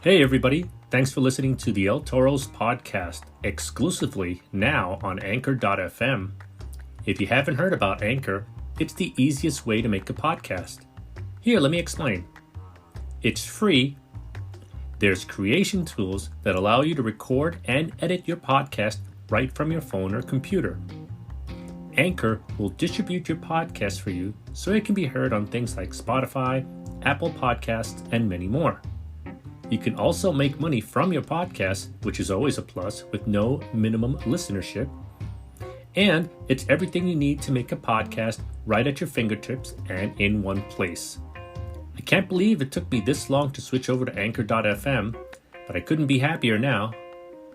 Hey everybody, thanks for listening to the El Toro's podcast, exclusively now on Anchor.fm. If you haven't heard about Anchor, it's the easiest way to make a podcast. Here, let me explain. It's free. There's creation tools that allow you to record and edit your podcast right from your phone or computer. Anchor will distribute your podcast for you so it can be heard on things like Spotify, Apple Podcasts, and many more. You can also make money from your podcast, which is always a plus, with no minimum listenership. And it's everything you need to make a podcast right at your fingertips and in one place. I can't believe it took me this long to switch over to Anchor.fm, but I couldn't be happier now.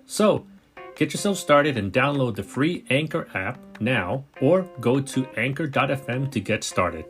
So, get yourself started and download the free Anchor app now, or go to Anchor.fm to get started.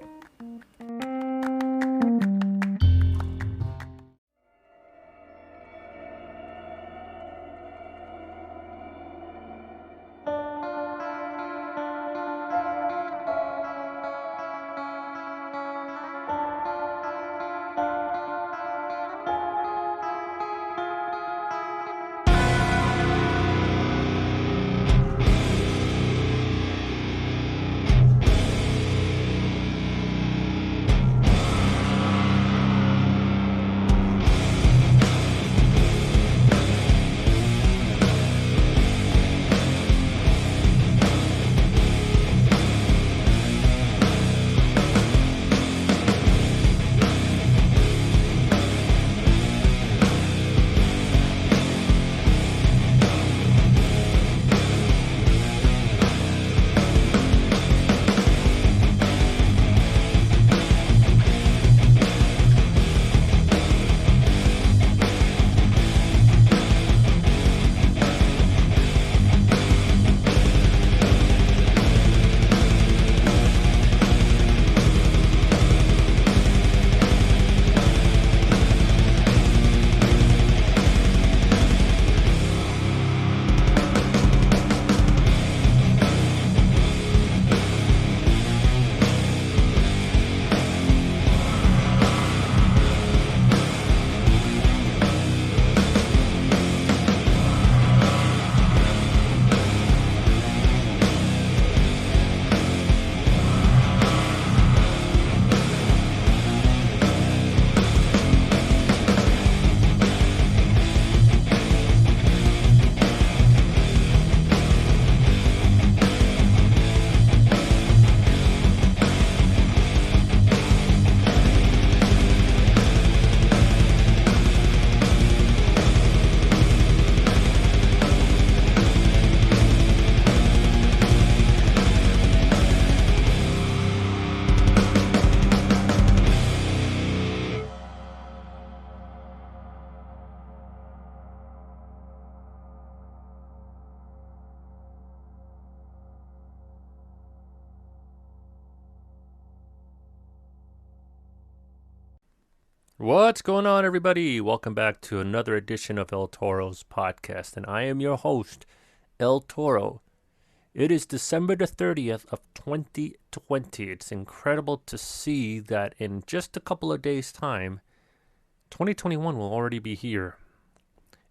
What's going on, everybody? Welcome back to another edition of El Toro's podcast, and I am your host, El Toro. It is December the 30th of 2020. It's incredible to see that in just a couple of days' time, 2021 will already be here.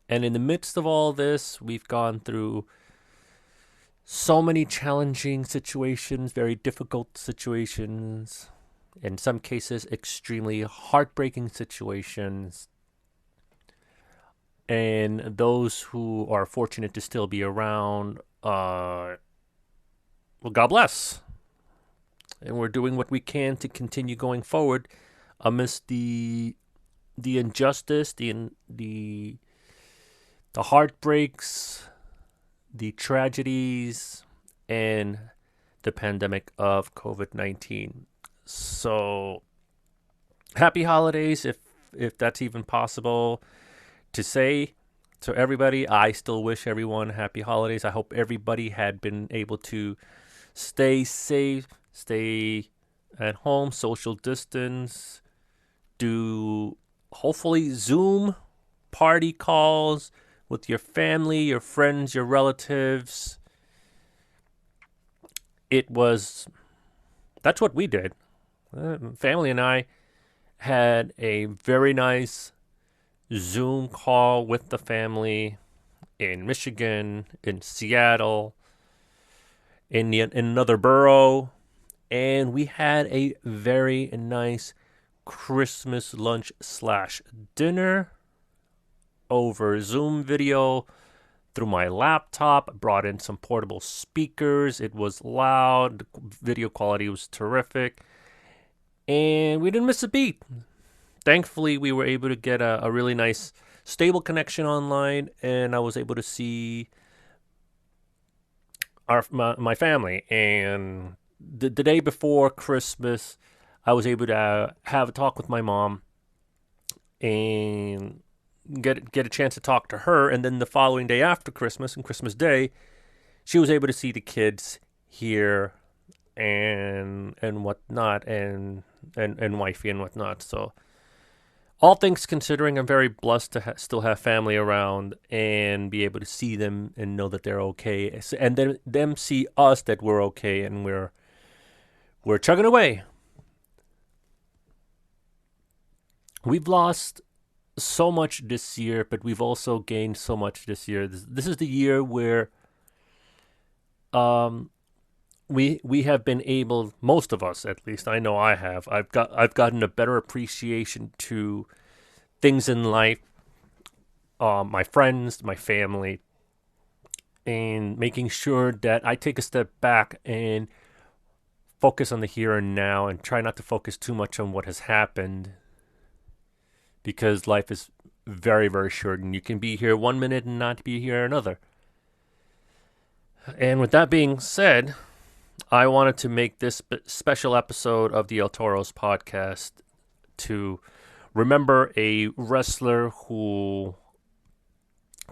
And in the midst of all this, we've gone through so many challenging situations, very difficult situations, in some cases, extremely heartbreaking situations. And those who are fortunate to still be around, well, God bless. And we're doing what we can to continue going forward amidst the injustice, the heartbreaks, the tragedies, and the pandemic of COVID-19. So, happy holidays, if that's even possible to say to everybody. I still wish everyone happy holidays. I hope everybody had been able to stay safe, stay at home, social distance, do hopefully Zoom party calls with your family, your friends, your relatives. That's what we did. Family and I had a very nice Zoom call with the family in Michigan, in Seattle, in another borough, and we had a very nice Christmas lunch / dinner over Zoom video through my laptop. I brought in some portable speakers. It was loud. The video quality was terrific. And we didn't miss a beat. Thankfully, we were able to get a really nice, stable connection online, and I was able to see my family. And the day before Christmas, I was able to have a talk with my mom and get a chance to talk to her. And then the following day after Christmas and Christmas Day, she was able to see the kids here and whatnot, and wifey and whatnot. So all things considering, I'm very blessed to still have family around and be able to see them and know that they're okay, and then them see us that we're okay and we're chugging away. We've lost so much this year, but we've also gained so much this year. This is the year where we have been able, most of us at least, I know I have, I've gotten a better appreciation to things in life, my friends, my family, and making sure that I take a step back and focus on the here and now and try not to focus too much on what has happened, because life is very, very short and you can be here 1 minute and not be here another. And with that being said, I wanted to make this special episode of the El Toro's podcast to remember a wrestler who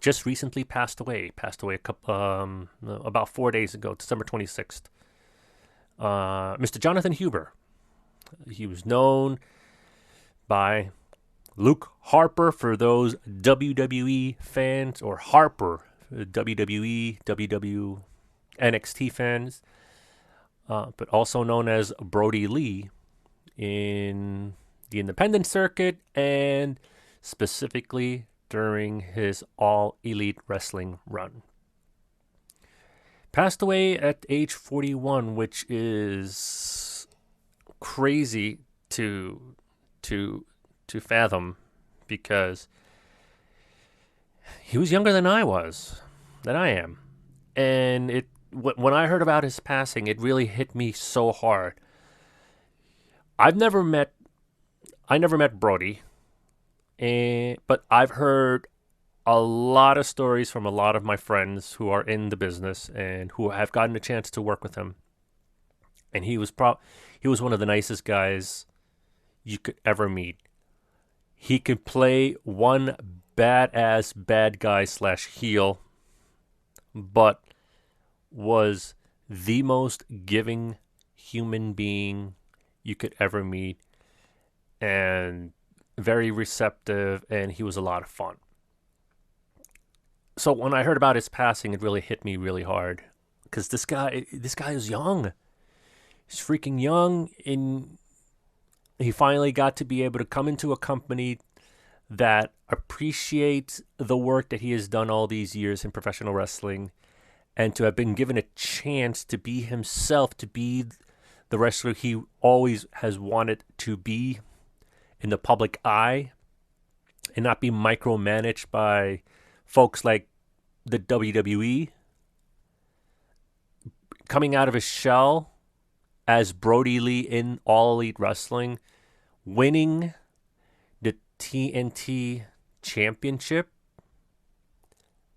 just recently passed away a couple, about 4 days ago, December 26th. Mr. Jonathan Huber. He was known by Luke Harper for those WWE fans, or Harper, WWE, NXT fans. But also known as Brodie Lee in the independent circuit, and specifically during his All Elite Wrestling run. Passed away at age 41, which is crazy to fathom, because he was younger than I am. And when I heard about his passing, it really hit me so hard. I never met Brodie, but I've heard a lot of stories from a lot of my friends who are in the business and who have gotten a chance to work with him. And he was one of the nicest guys you could ever meet. He could play one badass bad guy / heel, but was the most giving human being you could ever meet, and very receptive, and he was a lot of fun. So when I heard about his passing, it really hit me really hard, because this guy is young. He's freaking young, and he finally got to be able to come into a company that appreciates the work that he has done all these years in professional wrestling, and to have been given a chance to be himself, to be the wrestler he always has wanted to be in the public eye, and not be micromanaged by folks like the WWE. Coming out of his shell as Brodie Lee in All Elite Wrestling, winning the TNT Championship,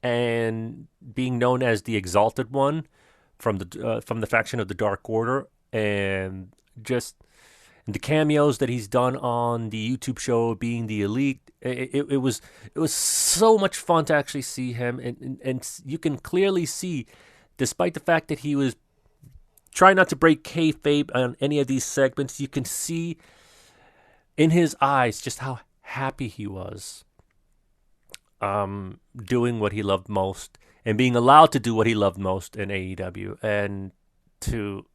and being known as the Exalted One from the faction of the Dark Order, and just the cameos that he's done on the YouTube show being the Elite. It was so much fun to actually see him, and you can clearly see, despite the fact that he was trying not to break kayfabe on any of these segments, you can see in his eyes just how happy he was doing what he loved most, and being allowed to do what he loved most in AEW. And to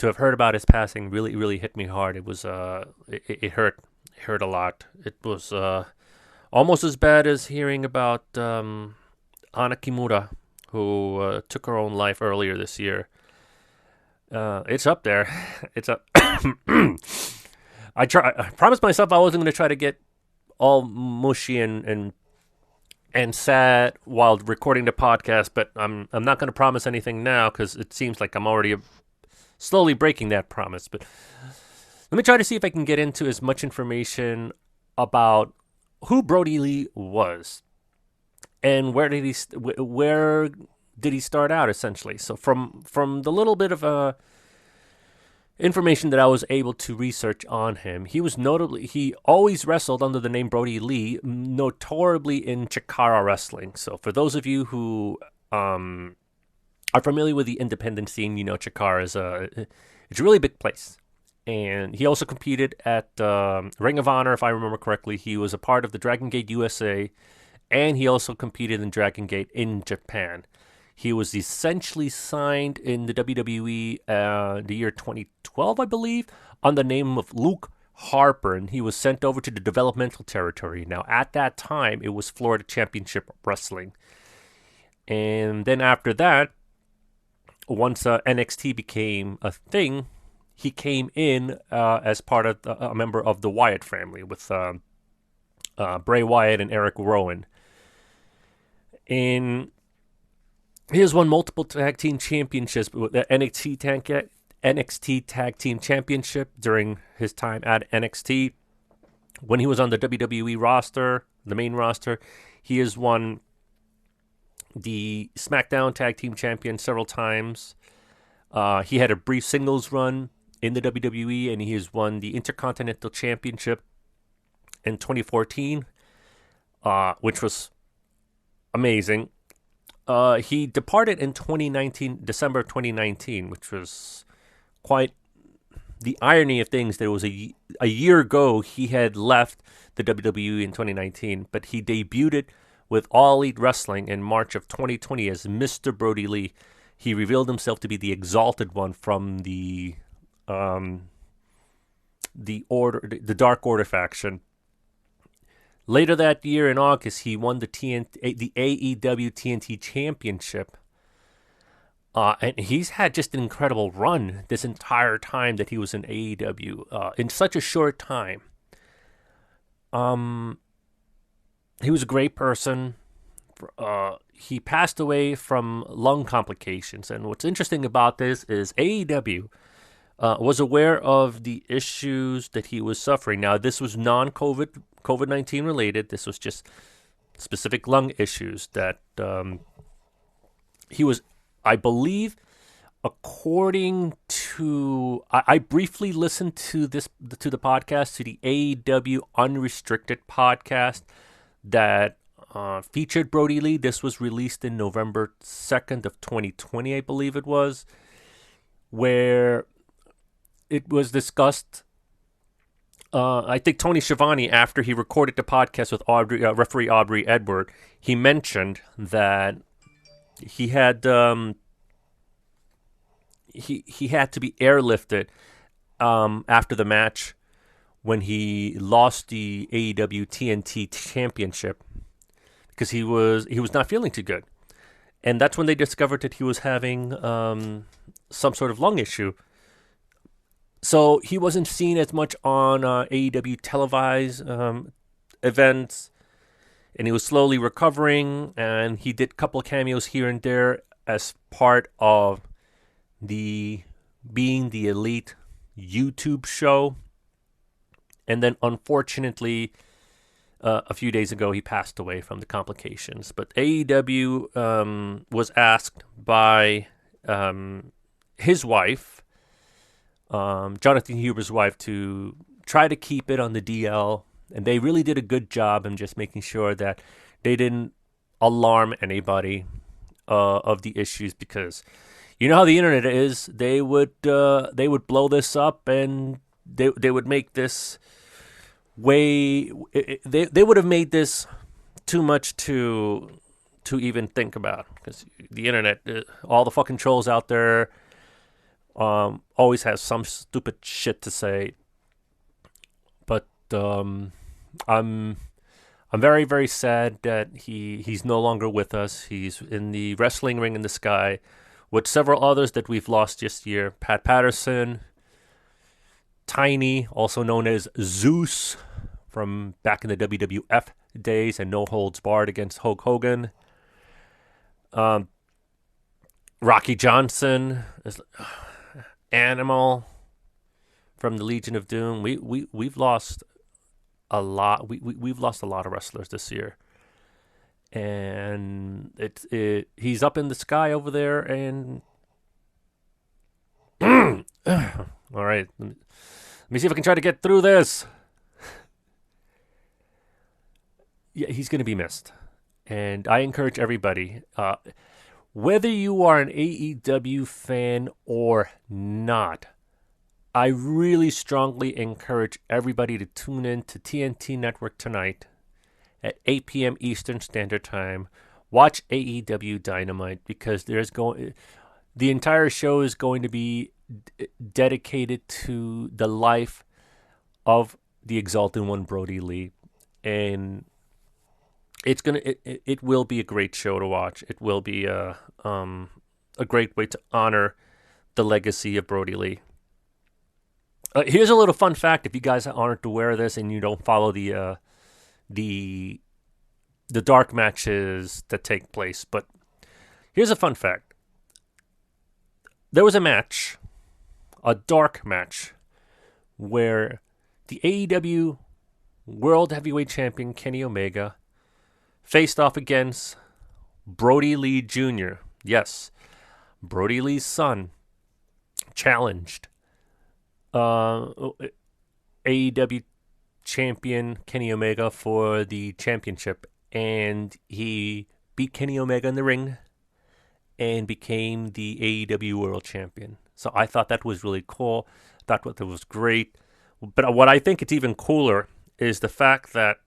have heard about his passing really, really hit me hard. It was it hurt a lot. It was Almost as bad as hearing about Ana Kimura, who took her own life earlier this year. It's up there. It's up. I promised myself I wasn't going to try to get all mushy and sad while recording the podcast, but I'm not going to promise anything now because it seems like I'm already slowly breaking that promise. But let me try to see if I can get into as much information about who Brodie Lee was and where did he start out, essentially. So from the little bit of information that I was able to research on him, he always wrestled under the name Brodie Lee, notorably in Chikara wrestling. So for those of you who are familiar with the independent scene, you know Chikara it's a really big place. And he also competed at Ring of Honor, if I remember correctly. He was a part of the Dragon Gate USA, and he also competed in Dragon Gate in Japan. He was essentially signed in the WWE the year 2012, I believe, on the name of Luke Harper, and he was sent over to the developmental territory. Now, at that time, it was Florida Championship Wrestling. And then after that, once NXT became a thing, he came in as part of a member of the Wyatt family with Bray Wyatt and Eric Rowan. And he has won multiple tag team championships with the NXT Tag Team Championship during his time at NXT. When he was on the WWE roster, the main roster, he has won the SmackDown Tag Team Champion several times. He had a brief singles run in the WWE, and he has won the Intercontinental Championship in 2014, which was amazing. He departed in December 2019, which was quite the irony of things. That it was a year ago he had left the WWE in 2019, but he debuted with All Elite Wrestling in March of 2020 as Mr. Brodie Lee. He revealed himself to be the Exalted One from the Dark Order faction. Later that year in August, he won the AEW TNT Championship. And he's had just an incredible run this entire time that he was in AEW, in such a short time. He was a great person. He passed away from lung complications. And what's interesting about this is AEW was aware of the issues that he was suffering. Now, this was COVID-19 related. This was just specific lung issues that he was, I believe, according to, I briefly listened to the podcast, to the AEW Unrestricted podcast that featured Brodie Lee. This was released in November 2nd of 2020, I believe it was, where it was discussed. I think Tony Schiavone, after he recorded the podcast with referee Aubrey Edward, he mentioned that he had he had to be airlifted after the match when he lost the AEW TNT Championship because he was not feeling too good, and that's when they discovered that he was having some sort of lung issue. So he wasn't seen as much on AEW televised events, and he was slowly recovering, and he did a couple of cameos here and there as part of the Being the Elite YouTube show. And then, unfortunately, a few days ago, he passed away from the complications. But AEW was asked by his wife, Jonathan Huber's wife, to try to keep it on the DL, and they really did a good job in just making sure that they didn't alarm anybody of the issues, because you know how the internet is. They would blow this up, and they would make this they would have made this too much to even think about, because the internet, all the fucking trolls out there, always has some stupid shit to say. But I'm I'm very, very sad that he's no longer with us. He's in the wrestling ring in the sky with several others that we've lost this year. Pat Patterson, Tiny, also known as Zeus from back in the WWF days and No Holds Barred against Hulk Hogan. Rocky Johnson, Animal from the Legion of Doom. We've lost a lot. We've lost a lot of wrestlers this year, and he's up in the sky over there. And all right, let me see if I can try to get through this. Yeah, he's going to be missed, and I encourage everybody, whether you are an AEW fan or not, I really strongly encourage everybody to tune in to TNT Network tonight at 8 p.m. Eastern Standard Time. Watch AEW Dynamite because the entire show is going to be dedicated to the life of the Exalted One, Brodie Lee, and it will be a great show to watch. It will be a great way to honor the legacy of Brodie Lee. Here's a little fun fact: if you guys aren't aware of this and you don't follow the dark matches that take place, but here's a fun fact: there was a dark match, where the AEW World Heavyweight Champion Kenny Omega faced off against Brodie Lee Jr. Yes, Brodie Lee's son challenged AEW champion Kenny Omega for the championship, and he beat Kenny Omega in the ring and became the AEW World Champion. So I thought that was really cool. I thought that was great. But what I think it's even cooler is the fact that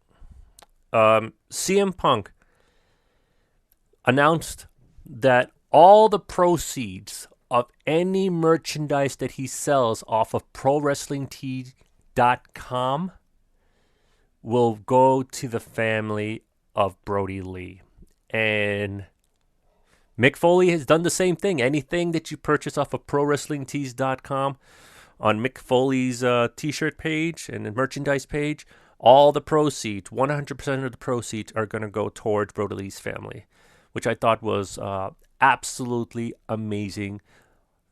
CM Punk announced that all the proceeds of any merchandise that he sells off of ProWrestlingTees.com will go to the family of Brodie Lee. And Mick Foley has done the same thing. Anything that you purchase off of ProWrestlingTees.com on Mick Foley's t-shirt page and the merchandise page, all the proceeds, 100% of the proceeds are going to go towards Brodie Lee's family, which I thought was absolutely amazing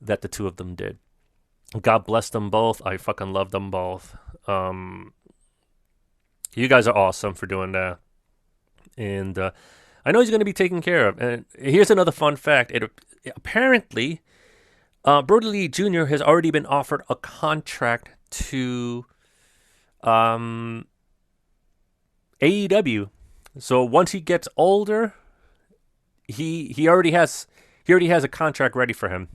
that the two of them did. God bless them both. I fucking love them both. You guys are awesome for doing that. And I know he's going to be taken care of. And here's another fun fact. Apparently, Brodie Lee Jr. has already been offered a contract to AEW. So once he gets older, he already has a contract ready for him.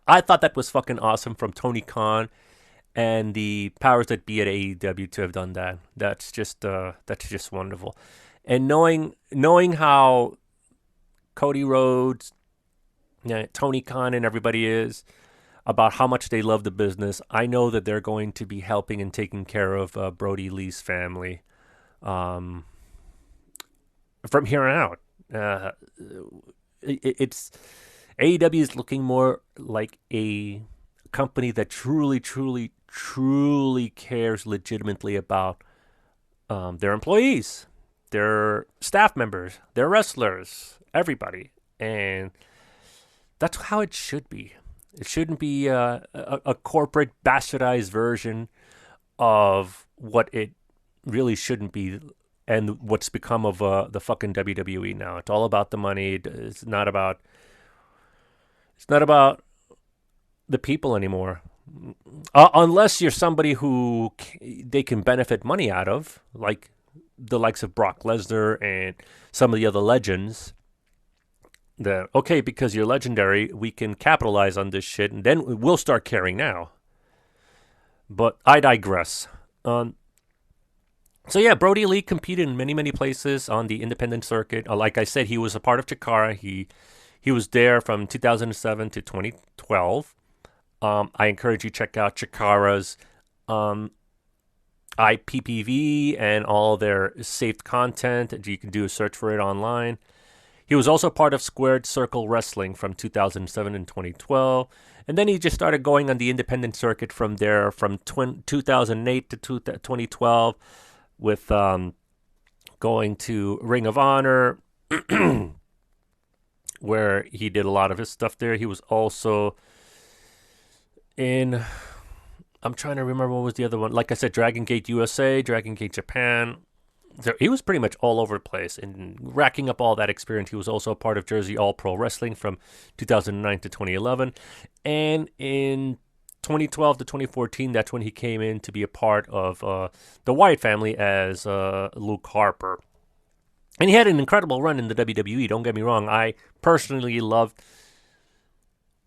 I thought that was fucking awesome from Tony Khan and the powers that be at AEW to have done that. That's just wonderful. And knowing how Cody Rhodes, Tony Khan, and everybody is about how much they love the business, I know that they're going to be helping and taking care of Brodie Lee's family from here on out. It's AEW is looking more like a company that truly cares legitimately about their employees, their staff members, their wrestlers, everybody. And that's how it should be. It shouldn't be a corporate bastardized version of what it really shouldn't be and what's become of the fucking WWE now. It's all about the money. It's not about the people anymore. Unless you're somebody who they can benefit money out of, like the likes of Brock Lesnar and some of the other legends. Okay, because you're legendary, we can capitalize on this shit, and then we'll start caring now. But I digress. So yeah, Brodie Lee competed in many places on the independent circuit. Like I said, he was a part of Chikara. He was there from 2007 to 2012. I encourage you to check out Chikara's IPPV and all their saved content. You can do a search for it online. He was also part of Squared Circle Wrestling from 2007 and 2012. And then he just started going on the independent circuit from there from 2008 to 2012 with going to Ring of Honor, where he did a lot of his stuff there. He was also in, I'm trying to remember what was the other one. Like I said, Dragon Gate USA, Dragon Gate Japan. So he was pretty much all over the place and racking up all that experience. He was also a part of Jersey All Pro Wrestling from 2009 to 2011. And in 2012 to 2014, that's when he came in to be a part of the Wyatt family as Luke Harper. And he had an incredible run in the WWE, don't get me wrong. I personally loved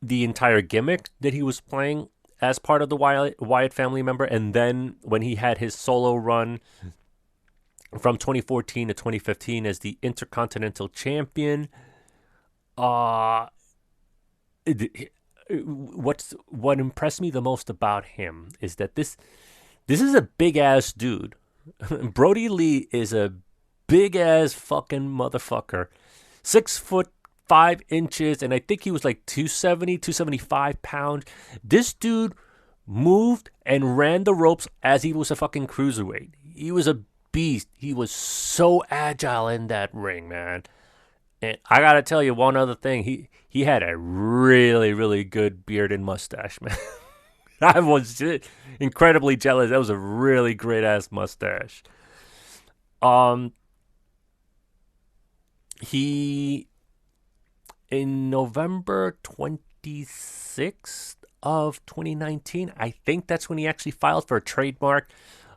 the entire gimmick that he was playing as part of the Wyatt family member. And then when he had his solo run from 2014 to 2015 as the Intercontinental Champion, what impressed me the most about him is that this is a big ass dude. Brodie Lee is a big ass fucking motherfucker, 6'5", and I think he was like 270, 275 pounds. This dude moved and ran the ropes as he was a fucking cruiserweight. He was a beast. He was so agile in that ring, man. And I gotta tell you one other thing. He had a really, really good beard and mustache, man. I was incredibly jealous. That was a really great ass mustache. He, in November 26th of 2019, I think that's when he actually filed for a trademark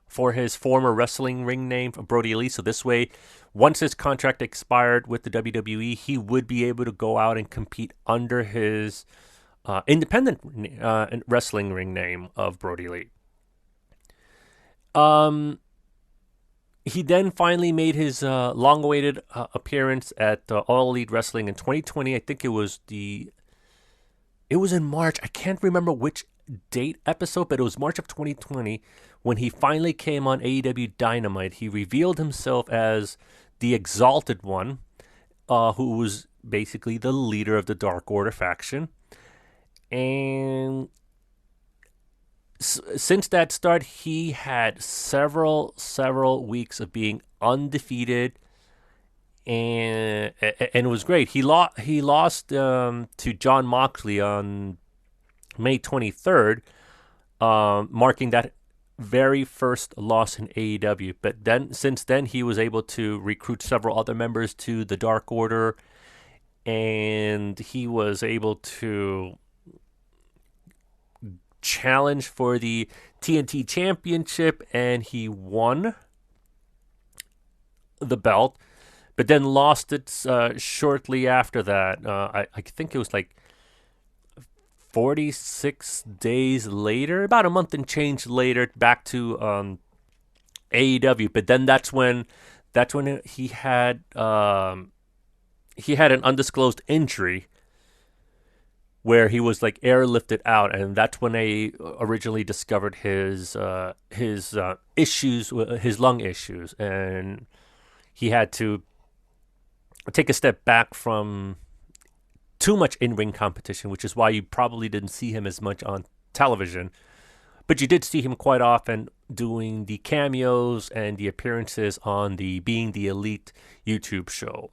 for his former wrestling ring name, Brodie Lee. So this way, once his contract expired with the WWE, he would be able to go out and compete under his independent wrestling ring name of Brodie Lee. He then finally made his long-awaited appearance at All Elite Wrestling in 2020. I think it was in March. I can't remember which date episode, but it was March of 2020 when he finally came on AEW Dynamite. He revealed himself as the Exalted One, who was basically the leader of the Dark Order faction. And since that start, he had several weeks of being undefeated, and it was great. He lost to Jon Moxley on May 23rd, marking that very first loss in AEW. But then, since then, he was able to recruit several other members to the Dark Order, and he was able to challenge for the TNT Championship, and he won the belt, but then lost it shortly after that. I think it was like 46 days later, about a month and change later, back to AEW. But then that's when he had an undisclosed injury where he was like airlifted out, and that's when they originally discovered his issues, his lung issues, and he had to take a step back from too much in-ring competition, which is why you probably didn't see him as much on television, but you did see him quite often doing the cameos and the appearances on the Being the Elite YouTube show.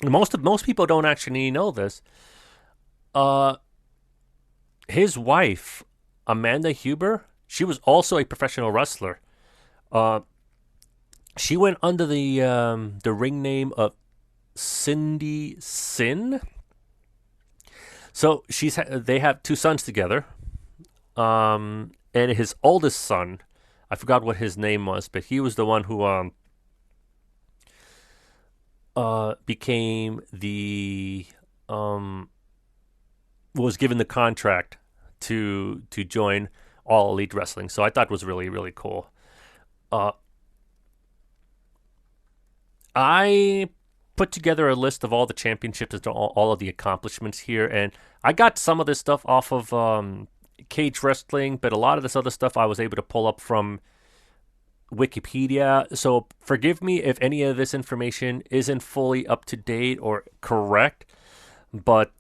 Most people don't actually know this. His wife, Amanda Huber, she was also a professional wrestler. She went under the ring name of Cindy Sin. So they have two sons together. And his oldest son, I forgot what his name was, but he was the one who became was given the contract to join All Elite Wrestling. So I thought it was really, really cool. I put together a list of all the championships and all of the accomplishments here, and I got some of this stuff off of Cage Wrestling, but a lot of this other stuff I was able to pull up from Wikipedia. So forgive me if any of this information isn't fully up to date or correct. But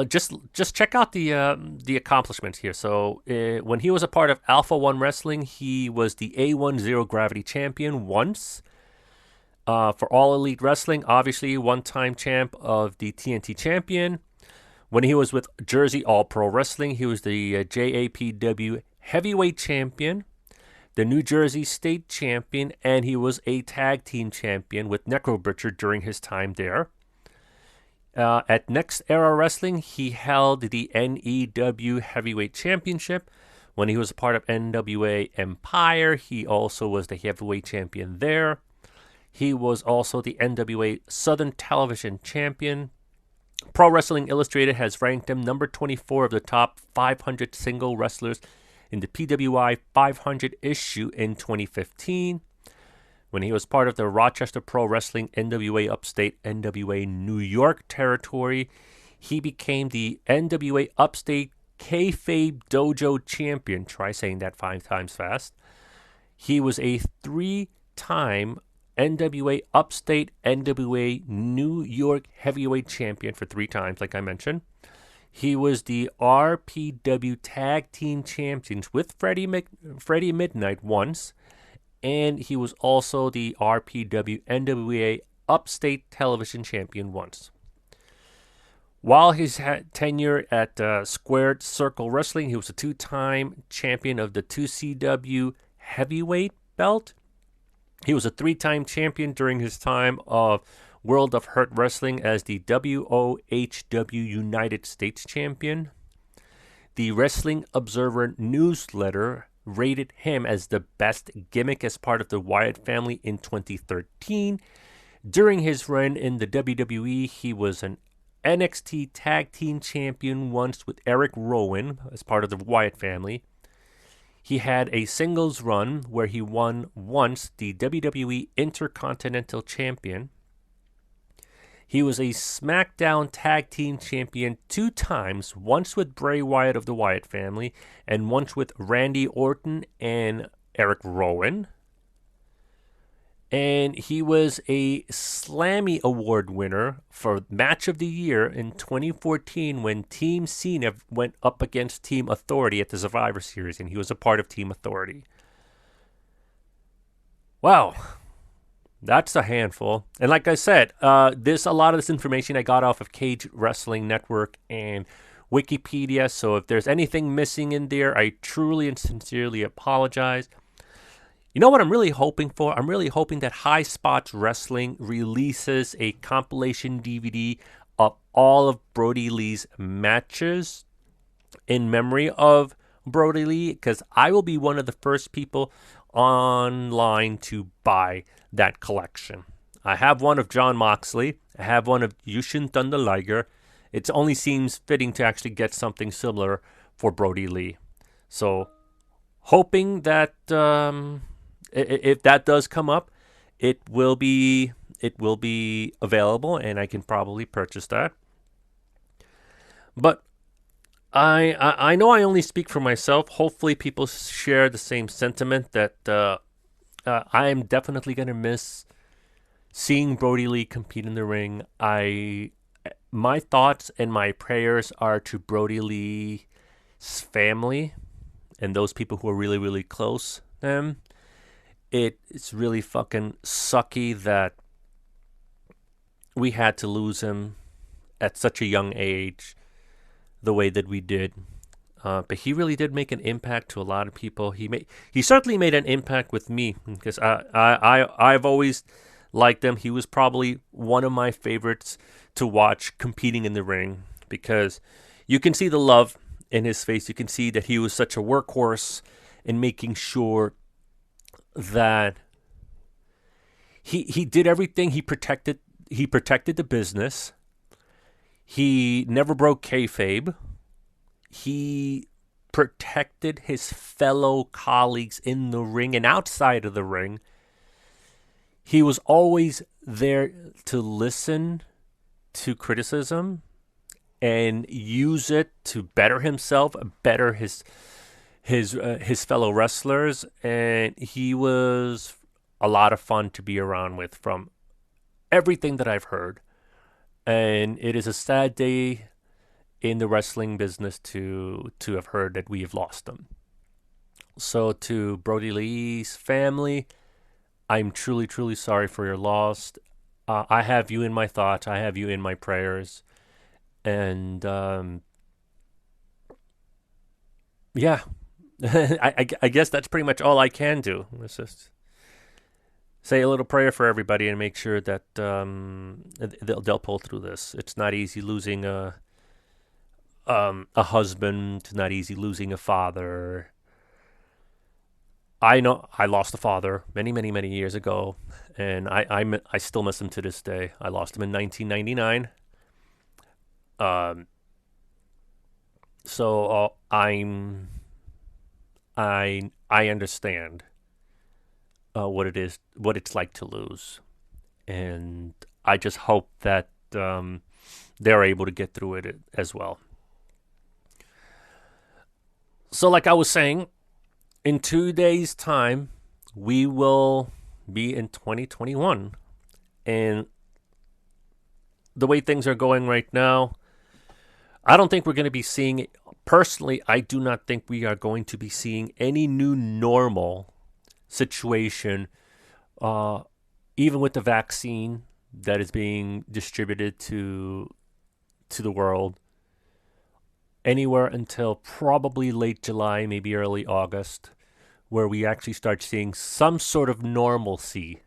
just check out the accomplishments here. So when he was a part of Alpha One Wrestling, he was the A1 Zero Gravity Champion once. For All Elite Wrestling, obviously one-time champ of the TNT Champion. When he was with Jersey All Pro Wrestling, he was the JAPW Heavyweight Champion, the New Jersey State Champion, and he was a Tag Team Champion with Necro Butcher during his time there. At Next Era Wrestling, he held the NEW Heavyweight Championship. When he was a part of NWA Empire, he also was the Heavyweight Champion there. He was also the NWA Southern Television Champion. Pro Wrestling Illustrated has ranked him number 24 of the top 500 single wrestlers in the PWI 500 issue in 2015. When he was part of the Rochester Pro Wrestling NWA Upstate NWA New York territory, he became the NWA Upstate Kayfabe Dojo Champion. Try saying that 5 times fast. He was a 3-time NWA Upstate NWA New York Heavyweight Champion for 3 times, like I mentioned. He was the RPW Tag Team Champions with Freddie Midnight once. And he was also the RPW NWA Upstate Television Champion once. While his tenure at Squared Circle Wrestling, he was a 2-time champion of the 2CW Heavyweight belt. He was a 3-time champion during his time of World of Hurt Wrestling as the WOHW United States Champion. The Wrestling Observer newsletter rated him as the best gimmick as part of the Wyatt family in 2013. During his run in the WWE, he was an NXT Tag Team Champion once with Eric Rowan as part of the Wyatt family. He had a singles run where he won once the WWE Intercontinental Champion. He was a SmackDown Tag Team Champion 2 times, once with Bray Wyatt of the Wyatt family, and once with Randy Orton and Eric Rowan. And he was a Slammy Award winner for Match of the Year in 2014 when Team Cena went up against Team Authority at the Survivor Series, and he was a part of Team Authority. Wow. That's a handful. And like I said, a lot of this information I got off of Cage Wrestling Network and Wikipedia. So if there's anything missing in there, I truly and sincerely apologize. You know what I'm really hoping for? I'm really hoping that High Spots Wrestling releases a compilation DVD of all of Brodie Lee's matches in memory of Brodie Lee, because I will be one of the first people online to buy that collection. I have one of Jon Moxley. I have one of Yushin Thunder Liger. It only seems fitting to actually get something similar for Brodie Lee. So, hoping that if that does come up, it will be available, and I can probably purchase that. But I know I only speak for myself. Hopefully, people share the same sentiment that I am definitely going to miss seeing Brodie Lee compete in the ring. My thoughts and my prayers are to Brodie Lee's family and those people who are really, really close to him. It's really fucking sucky that we had to lose him at such a young age the way that we did. But he really did make an impact to a lot of people. He certainly made an impact with me, because I've always liked him. He was probably one of my favorites to watch competing in the ring, because you can see the love in his face. You can see that he was such a workhorse in making sure that he did everything. He protected the business. He never broke kayfabe. He protected his fellow colleagues in the ring and outside of the ring. He was always there to listen to criticism and use it to better himself, better his fellow wrestlers, and he was a lot of fun to be around with from everything that I've heard. And it is a sad day in the wrestling business to have heard that we have lost him. So to Brodie Lee's family, I'm truly, truly sorry for your loss. I have you in my thoughts. I have you in my prayers. And yeah, I guess that's pretty much all I can do. Let's just say a little prayer for everybody and make sure that they'll pull through this. It's not easy losing a husband. It's not easy losing a father. I know I lost a father many, many, many years ago, and I still miss him to this day. I lost him in 1999. So I understand what it's like to lose, and I just hope that they're able to get through it as well. So, like I was saying, in 2 days' time, we will be in 2021, and the way things are going right now, I don't think we're going to be seeing, personally, I do not think we are going to be seeing any new normal situation, even with the vaccine that is being distributed to the world, anywhere until probably late July, maybe early August, where we actually start seeing some sort of normalcy.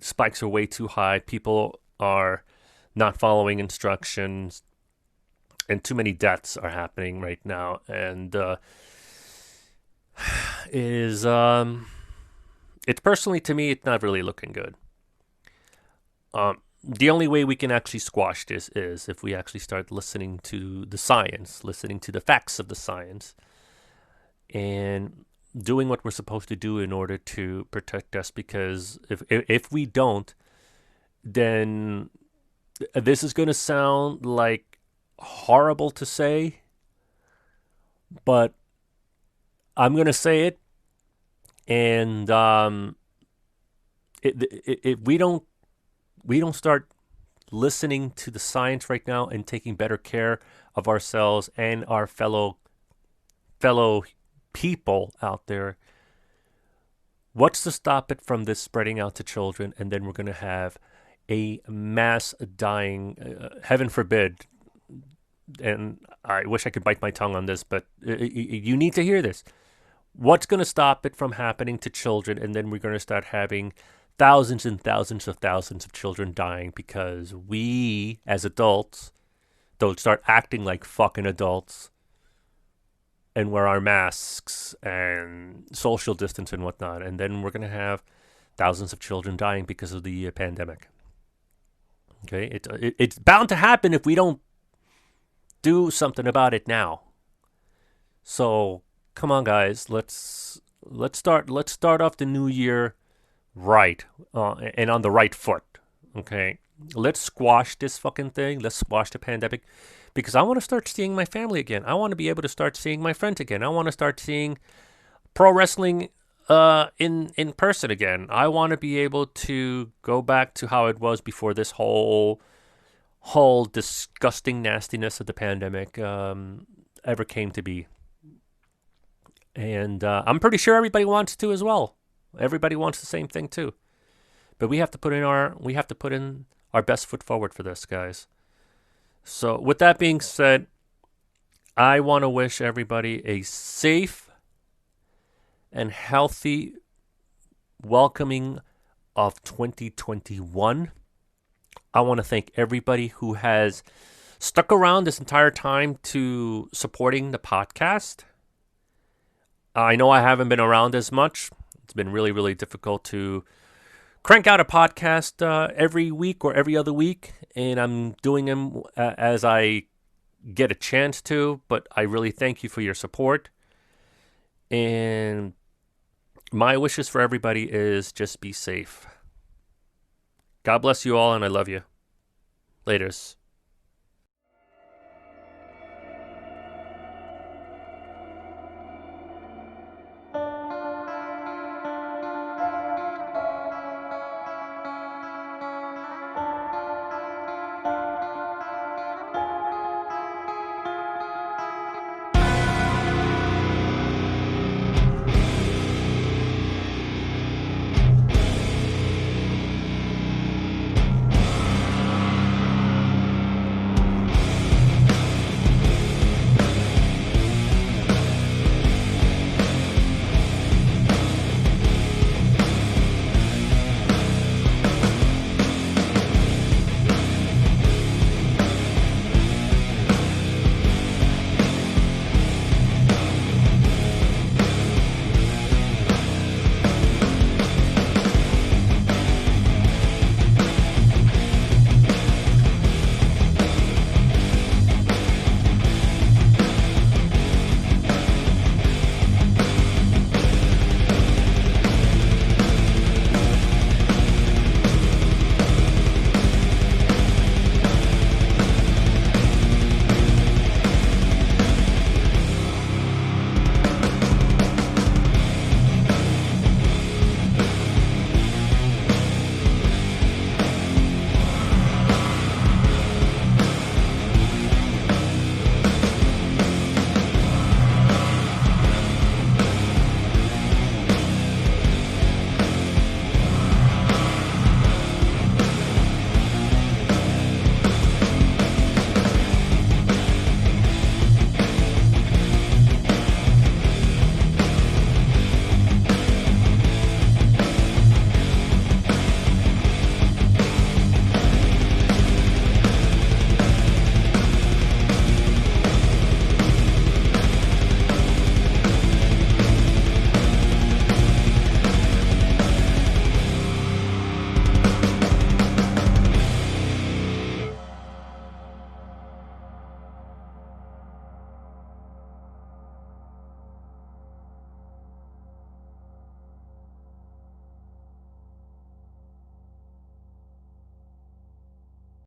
Spikes are way too high. People are not following instructions, and too many deaths are happening right now. And it's personally, to me, it's not really looking good. The only way we can actually squash this is if we actually start listening to the science, listening to the facts of the science, and doing what we're supposed to do in order to protect us. Because if we don't, then this is going to sound like horrible to say, but I'm going to say it. And if we don't start listening to the science right now and taking better care of ourselves and our fellow people out there, what's to stop it from this spreading out to children? And then we're going to have a mass dying, heaven forbid. And I wish I could bite my tongue on this, but you need to hear this. What's going to stop it from happening to children? And then we're going to start having thousands and thousands of children dying because we, as adults, don't start acting like fucking adults and wear our masks and social distance and whatnot. And then we're going to have thousands of children dying because of the pandemic. Okay? It's bound to happen if we don't do something about it now. So come on, guys. Let's start off the new year right, and on the right foot. Okay, let's squash this fucking thing. Let's squash the pandemic, because I want to start seeing my family again. I want to be able to start seeing my friends again. I want to start seeing pro wrestling in person again. I want to be able to go back to how it was before this whole disgusting nastiness of the pandemic ever came to be. And I'm pretty sure everybody wants to as well. Everybody wants the same thing too. But we have to put in our best foot forward for this, guys. So with that being said, I want to wish everybody a safe and healthy welcoming of 2021. I want to thank everybody who has stuck around this entire time to supporting the podcast. I know I haven't been around as much. It's been really, really difficult to crank out a podcast every week or every other week, and I'm doing them as I get a chance to, but I really thank you for your support. And my wishes for everybody is just be safe. God bless you all, and I love you. Laters.